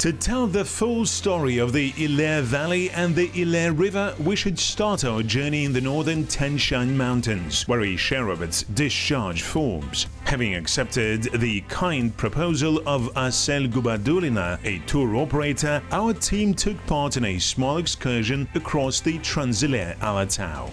To tell the full story of the Ile Valley and the Ile River, we should start our journey in the northern Tian Shan Mountains, where a share of its discharge forms. Having accepted the kind proposal of Asel Gubadulina, a tour operator, our team took part in a small excursion across the Trans-Ile Alatau.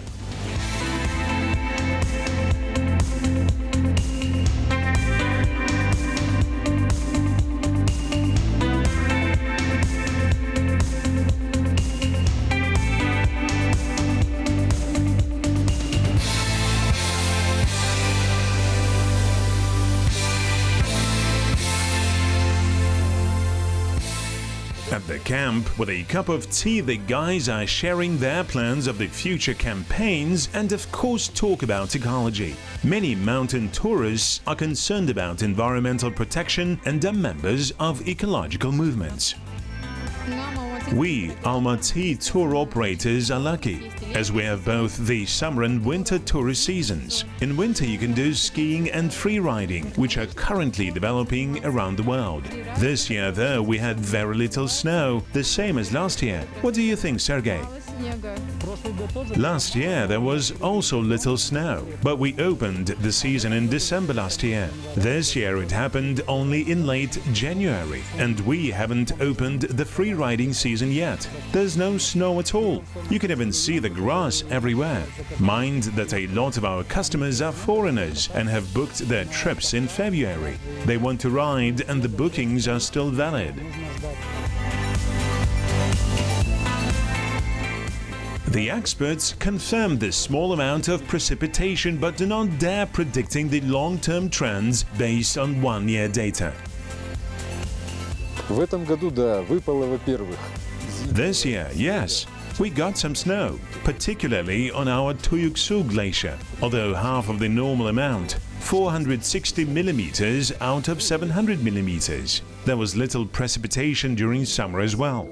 At the camp, with a cup of tea, the guys are sharing their plans of the future campaigns and of course talk about ecology. Many mountain tourists are concerned about environmental protection and are members of ecological movements. We Almaty tour operators are lucky, as we have both the summer and winter tourist seasons. In winter you can do skiing and free riding, which are currently developing around the world. This year though we had very little snow, the same as last year. What do you think, Sergey? Last year there was also little snow, but we opened the season in December last year. This year it happened only in late January, and we haven't opened the free riding season yet. There's no snow at all. You can even see the grass everywhere. Mind that a lot of our customers are foreigners and have booked their trips in February. They want to ride and the bookings are still valid. The experts confirm the small amount of precipitation but do not dare predicting the long-term trends based on one-year data. В этом году, да, выпало, во-первых. This year, yes, we got some snow, particularly on our Tuyuksu glacier, although half of the normal amount, 460 millimeters out of 700 millimeters. There was little precipitation during summer as well.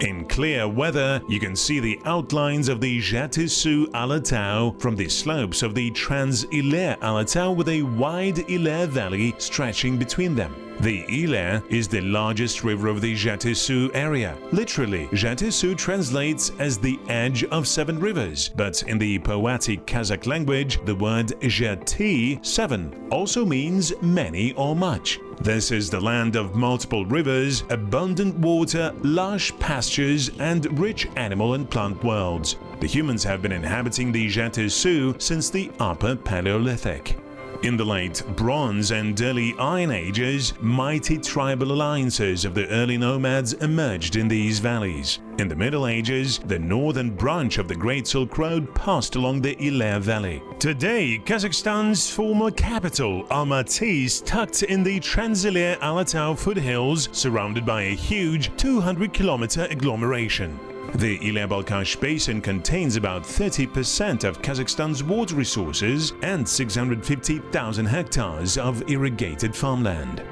In clear weather, you can see the outlines of the Jatisu Alatau from the slopes of the Trans-Ile Alatau with a wide Ile Valley stretching between them. The Ile is the largest river of the Jatisu area. Literally, Jatisu translates as the edge of seven rivers, but in the poetic Qazaq language, the word Jati, seven, also means many or much. This is the land of multiple rivers, abundant water, lush pastures, and rich animal and plant worlds. The humans have been inhabiting the Jatisu since the Upper Paleolithic. In the late Bronze and early Iron Ages, mighty tribal alliances of the early nomads emerged in these valleys. In the Middle Ages, the northern branch of the Great Silk Road passed along the Ile Valley. Today, Kazakhstan's former capital, Almaty, is tucked in the Trans-Ile Alatau foothills, surrounded by a huge 200-kilometer agglomeration. The Ile-Balkhash Basin contains about 30% of Kazakhstan's water resources and 650,000 hectares of irrigated farmland.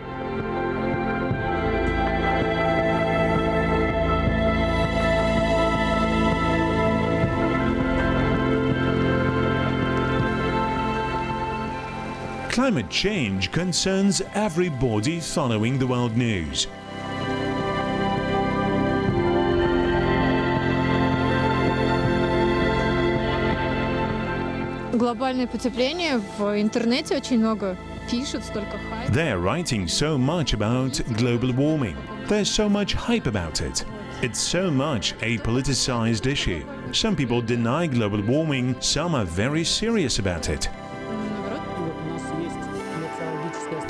Climate change concerns everybody following the world news. Глобальное потепление в интернете очень много пишут, столько хайпа. They're writing so much about global warming. There's so much hype about it. It's so much a politicized issue. Some people deny global warming, some are very serious about it.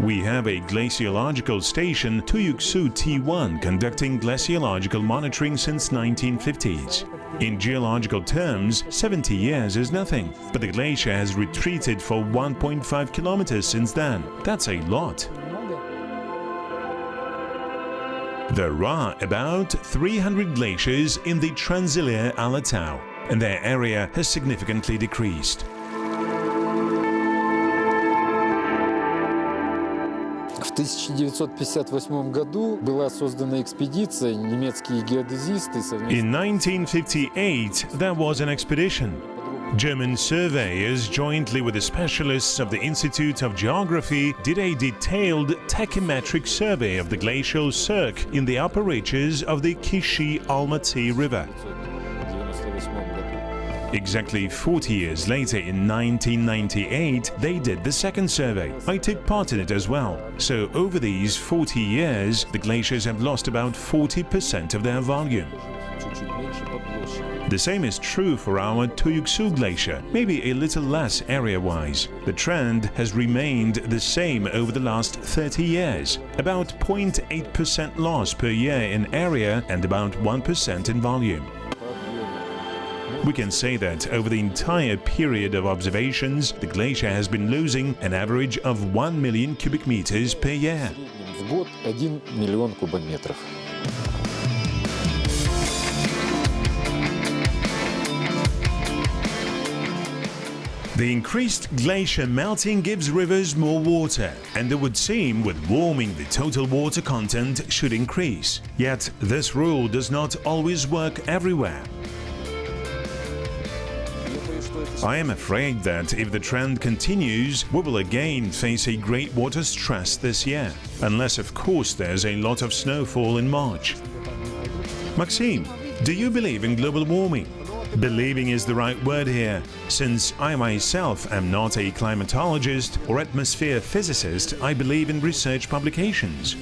We have a glaciological station, Tuyuksu T1, conducting glaciological monitoring since 1950s. In geological terms, 70 years is nothing, but the glacier has retreated for 1.5 kilometers since then. That's a lot. There are about 300 glaciers in the Trans-Ile Alatau, and their area has significantly decreased. В 1958 году была создана экспедиция, немецкие геодезисты совместно. In 1958, there was an expedition. German surveyors, jointly with the specialists of the Institute of Geography, did a detailed tachymetric survey of the glacial cirque in the upper reaches of the Almaty River. Exactly 40 years later, in 1998, they did the second survey. I took part in it as well. So over these 40 years, the glaciers have lost about 40% of their volume. The same is true for our Tuyuksu Glacier, maybe a little less area-wise. The trend has remained the same over the last 30 years, about 0.8% loss per year in area and about 1% in volume. We can say that over the entire period of observations, the glacier has been losing an average of 1 million cubic meters per year. В год 1 миллион кубометров. The increased glacier melting gives rivers more water, and it would seem with warming the total water content should increase. Yet this rule does not always work everywhere. I am afraid that if the trend continues, we will again face a great water stress this year, unless of course there's a lot of snowfall in March. Maxime, do you believe in global warming? Believing is the right word here, since I myself am not a climatologist or atmosphere physicist. I believe in research publications.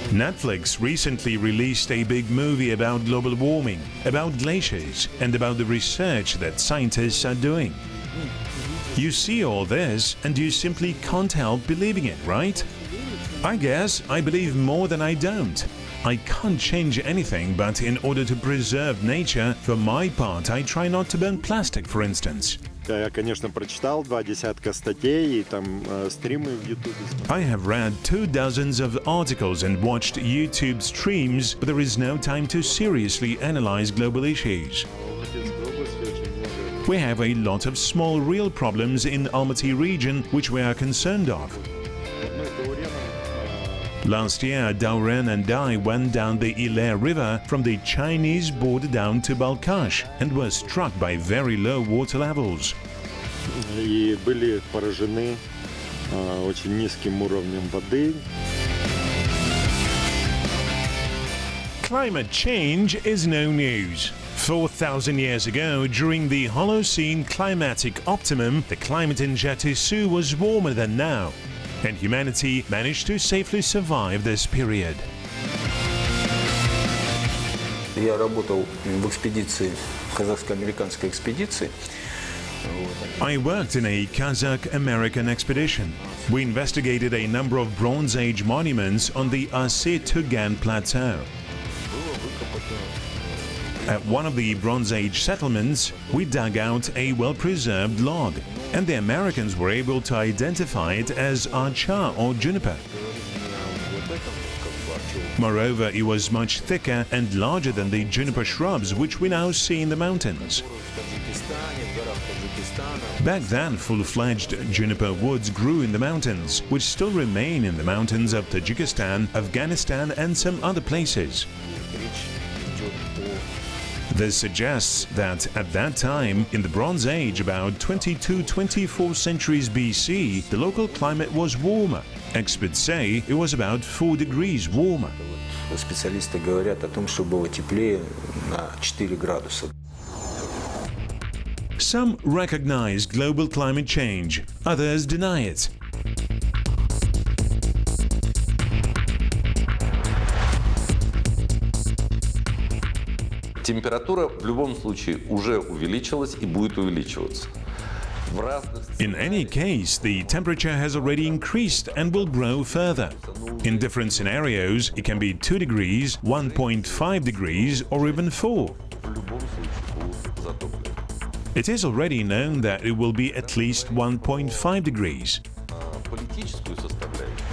Netflix recently released a big movie about global warming, about glaciers, and about the research that scientists are doing. You see all this and you simply can't help believing it, right? I guess I believe more than I don't. I can't change anything, but in order to preserve nature, for my part, I try not to burn plastic, for instance. Я, конечно, прочитал 20 статей и там стримы в YouTube. I have read 24 of articles and watched YouTube streams, but there is no time to seriously analyze global issues. We have a lot of small real problems in Almaty region which we are concerned of. Last year, Dauren and I went down the Ile River from the Chinese border down to Balkhash and were struck by very low water levels. И были поражены очень низким уровнем воды. Climate change is no news. 4,000 years ago, during the Holocene climatic optimum, the climate in Jatisu was warmer than now, and humanity managed to safely survive this period. Я работал в экспедиции, казахско-американской экспедиции. I worked in a Kazakh-American expedition. We investigated a number of Bronze Age monuments on the Ase-Tugan Plateau. At one of the Bronze Age settlements, we dug out a well-preserved log, and the Americans were able to identify it as archa or juniper. Moreover, it was much thicker and larger than the juniper shrubs which we now see in the mountains. Back then, full-fledged juniper woods grew in the mountains, which still remain in the mountains of Tajikistan, Afghanistan and some other places. This suggests that at that time, in the Bronze Age, about 22-24 centuries BC, the local climate was warmer. Experts say it was about 4 degrees warmer. Специалисты говорят о том, что было теплее на 4 градуса. Some recognize global climate change, others deny it. Температура в любом случае уже увеличилась и будет увеличиваться. In any case, the temperature has already increased and will grow further. In different scenarios, it can be 2 degrees, 1.5 degrees, or even 4. It is already known that it will be at least 1.5 degrees.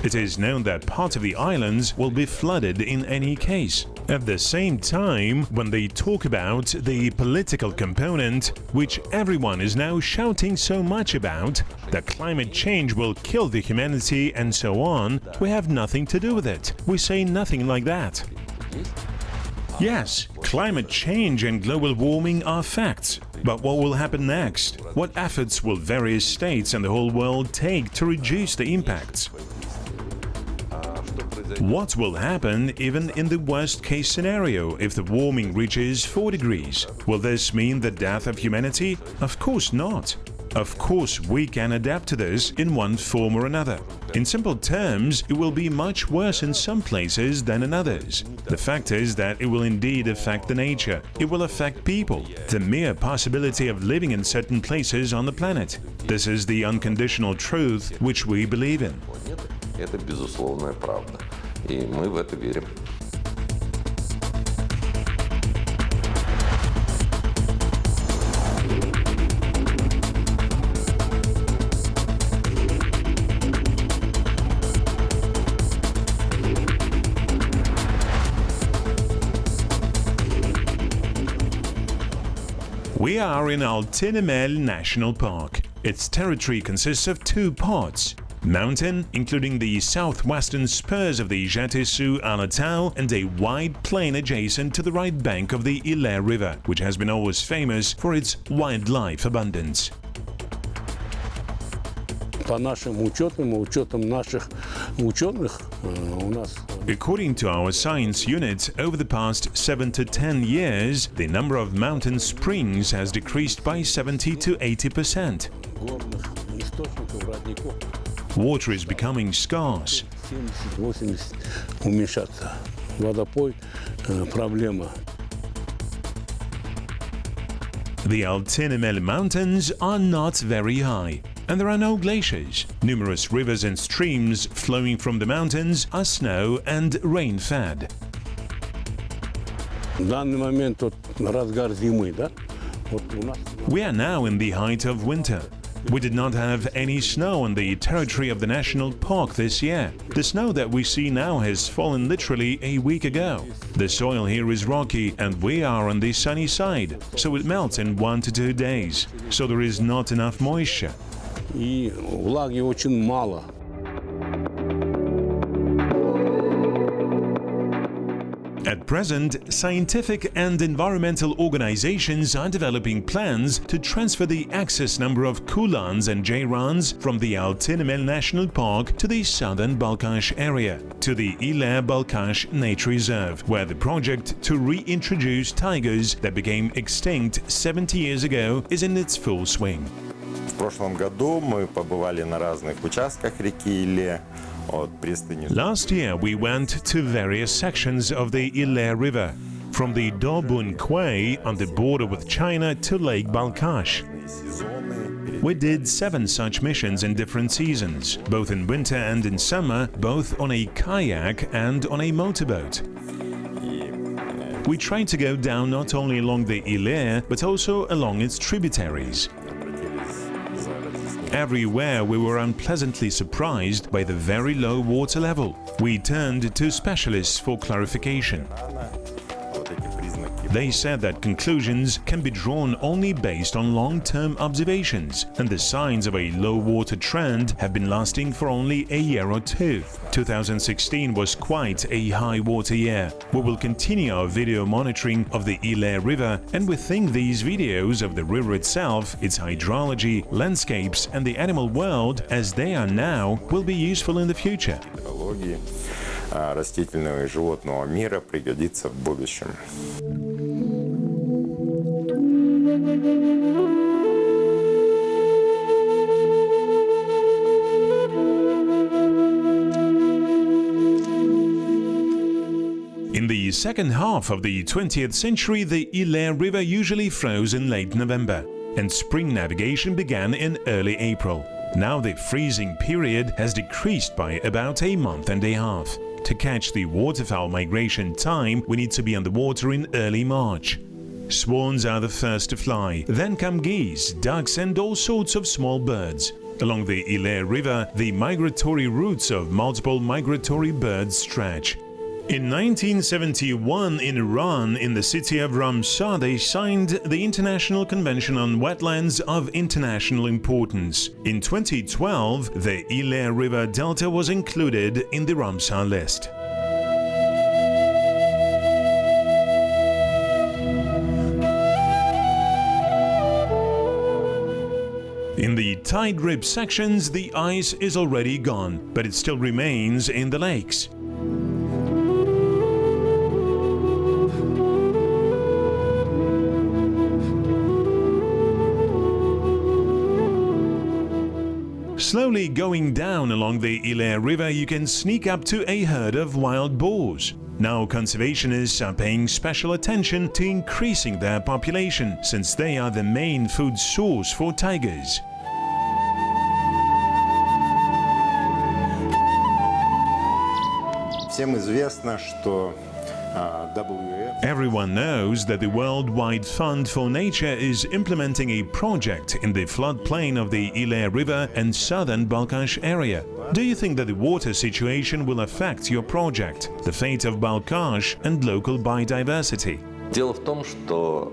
It is known that part of the islands will be flooded in any case. At the same time, when they talk about the political component, which everyone is now shouting so much about, that climate change will kill the humanity and so on, we have nothing to do with it. We say nothing like that. Yes, climate change and global warming are facts. But what will happen next? What efforts will various states and the whole world take to reduce the impacts? What will happen even in the worst-case scenario if the warming reaches 4 degrees? Will this mean the death of humanity? Of course not. Of course, we can adapt to this in one form or another. In simple terms, it will be much worse in some places than in others. The fact is that it will indeed affect the nature. It will affect people. The mere possibility of living in certain places on the planet. This is the unconditional truth which we believe in. Это безусловная правда. И мы в это верим. We are in Al-Tinamel National Park. Its territory consists of 2 parts. Mountain, including the southwestern spurs of the Jatisu Alatau, and a wide plain adjacent to the right bank of the Ile River, which has been always famous for its wildlife abundance. По нашим учетам, учетам наших ученых, у нас... According to our science unit, over the past 7 to 10 years, the number of mountain springs has decreased by 70 to 80%. Горных источников, родников. Water is becoming scarce. 70-80 уменьшаться. Водопой проблема. The Al-Tinamel Mountains are not very high, and there are no glaciers. Numerous rivers and streams flowing from the mountains are snow and rain-fed. В данный момент вот разгар зимы, да? Вот у нас... We are now in the height of winter. We did not have any snow on the territory of the national park this year. The snow that we see now has fallen literally a week ago. The soil here is rocky and we are on the sunny side, so it melts in 1 to 2 days. So there is not enough moisture. И влаги очень мало. At present, scientific and environmental organizations are developing plans to transfer the excess number of kulans and jayrans from the Al-Tinamel National Park to the southern Balkhash area, to the Ile-Balkhash Nature Reserve, where the project to reintroduce tigers that became extinct 70 years ago is in its full swing. В прошлом году мы побывали на разных участках реки Иле. Last year, we went to various sections of the Ile River, from the Dobun Quay on the border with China to Lake Balkhash. We did 7 such missions in different seasons, both in winter and in summer, both on a kayak and on a motorboat. We tried to go down not only along the Ile, but also along its tributaries. Everywhere we were unpleasantly surprised by the very low water level. We turned to specialists for clarification. They said that conclusions can be drawn only based on long-term observations, and the signs of a low water trend have been lasting for only a year or 2. 2016 was quite a high water year. We will continue our video monitoring of the Ile River, and we think these videos of the river itself, its hydrology, landscapes and the animal world as they are now will be useful in the future. Растительного и животного мира пригодится в будущем. In the second half of the 20th century, the Ile River usually froze in late November, and spring navigation began in early April. Now the freezing period has decreased by about a month and a half. To catch the waterfowl migration time, we need to be on the water in early March. Swans are the first to fly, then come geese, ducks and all sorts of small birds. Along the Ile River, the migratory routes of multiple migratory birds stretch. In 1971, in Iran, in the city of Ramsar, they signed the International Convention on Wetlands of International Importance. In 2012, the Ile River Delta was included in the Ramsar list. In the tide rip sections, the ice is already gone, but it still remains in the lakes. Slowly going down along the Ile River, you can sneak up to a herd of wild boars. Now conservationists are paying special attention to increasing their population, since they are the main food source for tigers. Всем известно, что WWF Everyone knows that the World Wide Fund for Nature is implementing a project in the floodplain of the Ile River and southern Balkhash area. Do you think that the water situation will affect your project, the fate of Balkhash and local biodiversity? Дело в том, что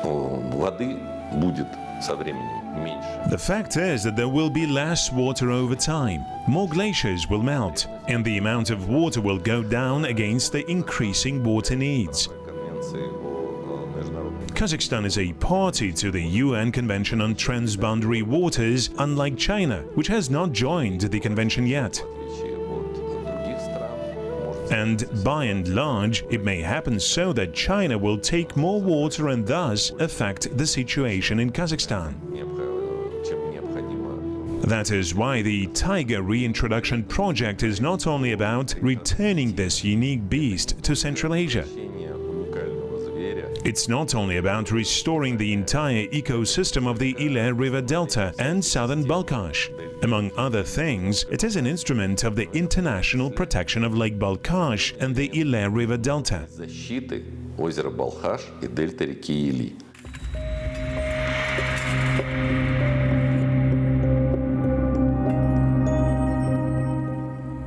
воды будет со временем меньше. The fact is that there will be less water over time. More glaciers will melt, and the amount of water will go down against the increasing water needs. Kazakhstan is a party to the UN Convention on Transboundary Waters, unlike China, which has not joined the convention yet. And by and large, it may happen so that China will take more water and thus affect the situation in Kazakhstan. That is why the tiger reintroduction project is not only about returning this unique beast to Central Asia. It's not only about restoring the entire ecosystem of the Ile River Delta and southern Balkhash. Among other things, it is an instrument of the international protection of Lake Balkhash and the Ile River Delta. Защиты озера Балхаш и дельты реки Или.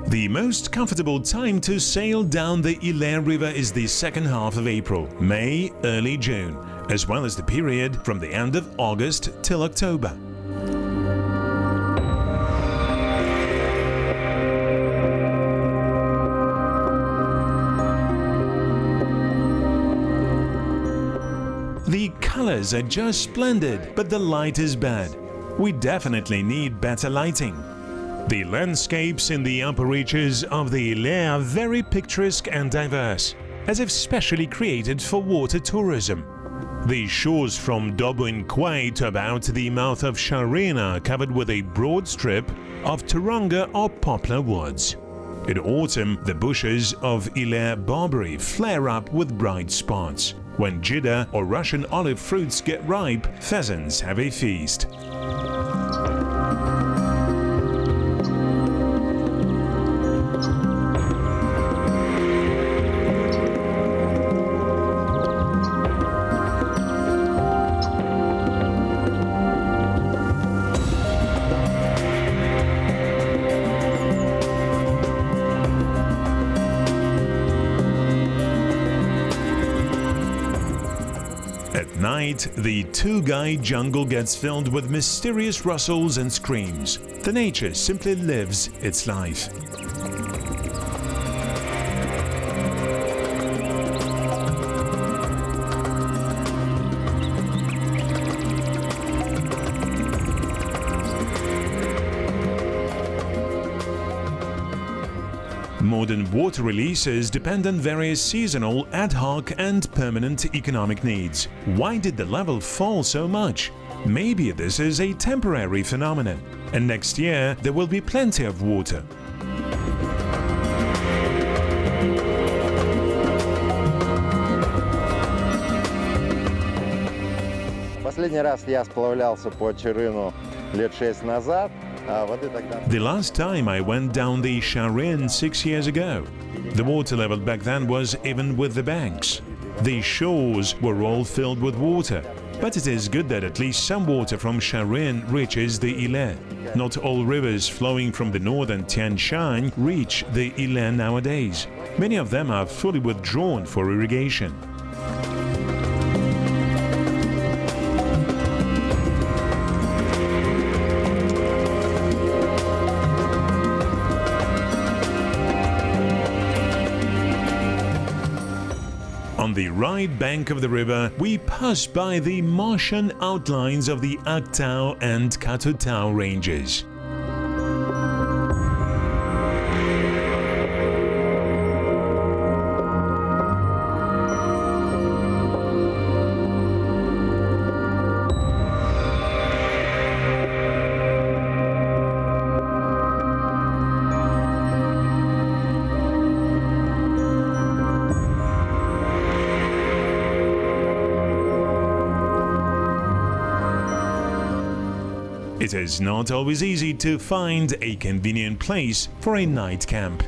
The most comfortable time to sail down the Ile River is the second half of April, May, early June, as well as the period from the end of August till October. The colors are just splendid, but the light is bad. We definitely need better lighting. The landscapes in the upper reaches of the Ile are very picturesque and diverse, as if specially created for water tourism. The shores from Dobun Quay to about the mouth of Sharin are covered with a broad strip of turunga or poplar woods. In autumn, the bushes of Ile barberry flare up with bright spots. When Jidda or Russian olive fruits get ripe, pheasants have a feast. At night, the Tugay jungle gets filled with mysterious rustles and screams. The nature simply lives its life. Modern water releases depend on various seasonal, ad hoc and permanent economic needs. Why did the level fall so much? Maybe this is a temporary phenomenon, and next year there will be plenty of water. Последний раз я сплавлялся по Черыну лет 6 назад. The last time I went down the Sharin 6 years ago, the water level back then was even with the banks. The shores were all filled with water, but it is good that at least some water from Sharin reaches the Ile. Not all rivers flowing from the northern Tian Shan reach the Ile nowadays. Many of them are fully withdrawn for irrigation. On the right bank of the river, we pass by the Martian outlines of the Aktau and Katutau ranges. It is not always easy to find a convenient place for a night camp.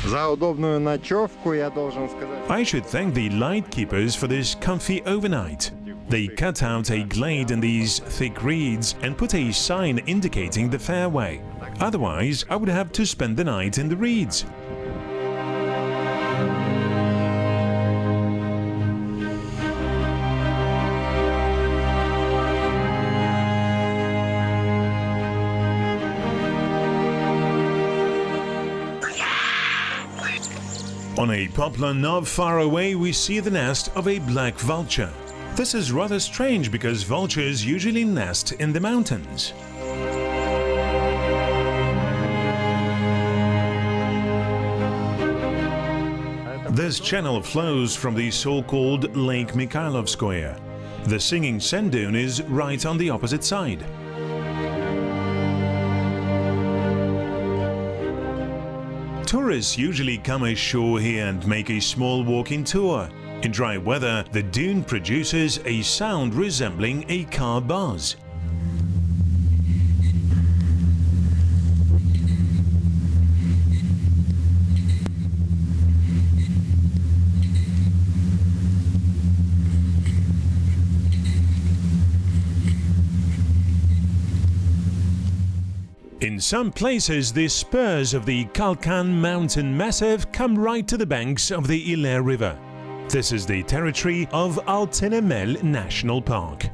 За удобную ночевку я должен сказать. I should thank the light keepers for this comfy overnight. They cut out a glade in these thick reeds and put a sign indicating the fairway. Otherwise, I would have to spend the night in the reeds. On a poplar not far away, we see the nest of a black vulture. This is rather strange because vultures usually nest in the mountains. This channel flows from the so-called Lake Mikhailovskoye. The singing sand dune is right on the opposite side. Tourists usually come ashore here and make a small walking tour. In dry weather, the dune produces a sound resembling a car buzz. In some places, the spurs of the Kalkan mountain massif come right to the banks of the Ile River. This is the territory of Altınömel National Park.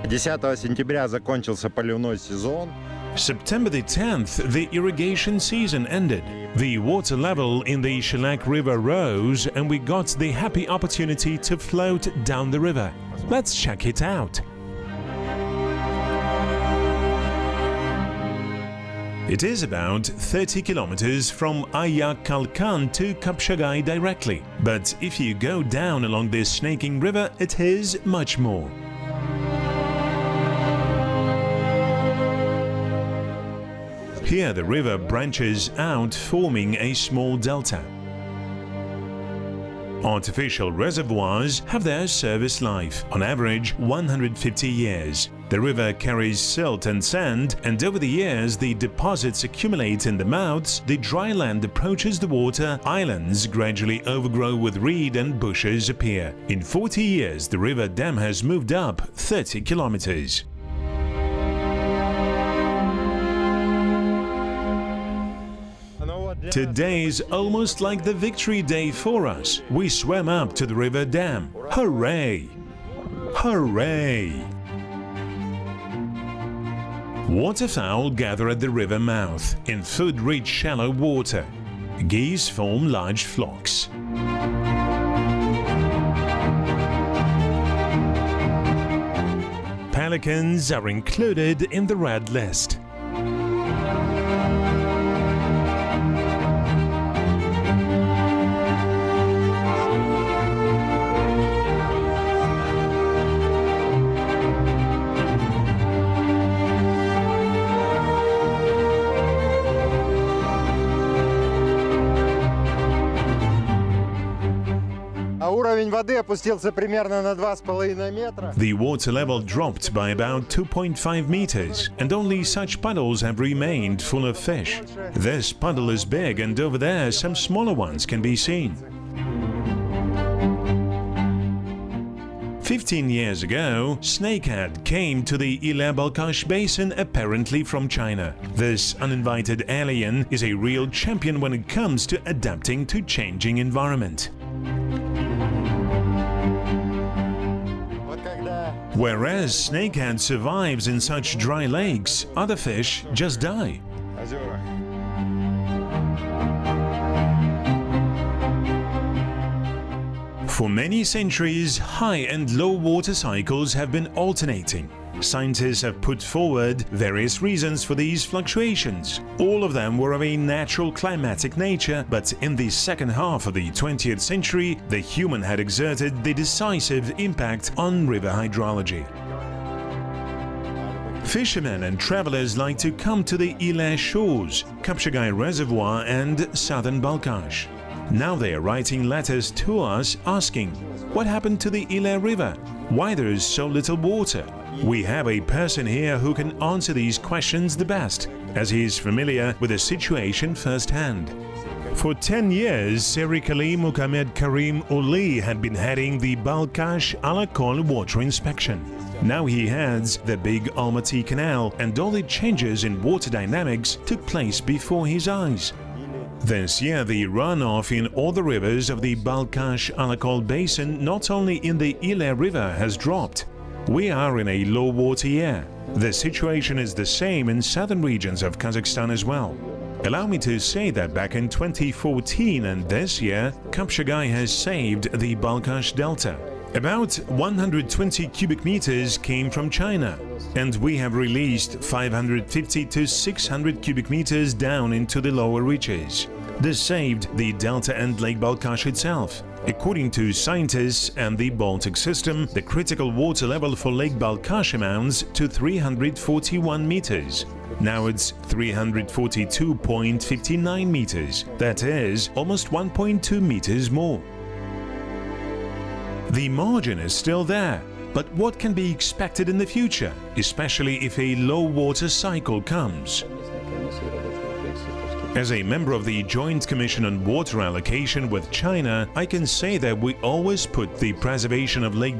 Сентября закончился поливной сезон. September the 10th, the irrigation season ended. The water level in the Shellac River rose and we got the happy opportunity to float down the river. Let's check it out. It is about 30 kilometers from Ayak Kalkan to Kapshagay directly, but if you go down along this snaking river, it is much more. Here the river branches out, forming a small delta. Artificial reservoirs have their service life, on average 150 years. The river carries silt and sand, and over the years the deposits accumulate in the mouths, the dry land approaches the water, islands gradually overgrow with reed and bushes appear. In 40 years the river dam has moved up 30 kilometers. Today's almost like the victory day for us. We swam up to the river dam. Hooray! Hooray! Waterfowl gather at the river mouth, in food-rich shallow water. Geese form large flocks. Pelicans are included in the red list. Уровень воды опустился примерно на 2,5 метра. The water level dropped by about 2.5 meters, and only such puddles have remained full of fish. This puddle is big, and over there some smaller ones can be seen. 15 years ago, snakehead came to the Ile-Balkhash Basin apparently from China. This uninvited alien is a real champion when it comes to adapting to changing environment. Whereas snakehead survives in such dry lakes, other fish just die. For many centuries, high and low water cycles have been alternating. Scientists have put forward various reasons for these fluctuations. All of them were of a natural climatic nature, but in the second half of the 20th century, the human had exerted the decisive impact on river hydrology. Fishermen and travelers like to come to the Ile shores, Qazaq Reservoir and southern Balkhash. Now they are writing letters to us asking, what happened to the Ile River? Why there is so little water? We have a person here who can answer these questions the best, as he is familiar with the situation firsthand. For 10 years, Serikali Muhammad Karim Uli had been heading the Balkhash Alakol water inspection. Now he heads the big Almaty Canal, and all the changes in water dynamics took place before his eyes. This year, the runoff in all the rivers of the Balkhash Alakol Basin, not only in the Ile River, has dropped. We are in a low water year. The situation is the same in southern regions of Kazakhstan as well. Allow me to say that back in 2014 and this year, Qazaq has saved the Balkhash Delta. About 120 cubic meters came from China, and we have released 550 to 600 cubic meters down into the lower reaches. This saved the delta and Lake Balkhash itself. According to scientists and the Baltic system, the critical water level for Lake Balkhash amounts to 341 meters. Now it's 342.59 meters. That is almost 1.2 meters more. The margin is still there, but what can be expected in the future, especially if a low water cycle comes? As a member of the Joint Commission on Water Allocation with China, I can say that we always put the preservation of Lake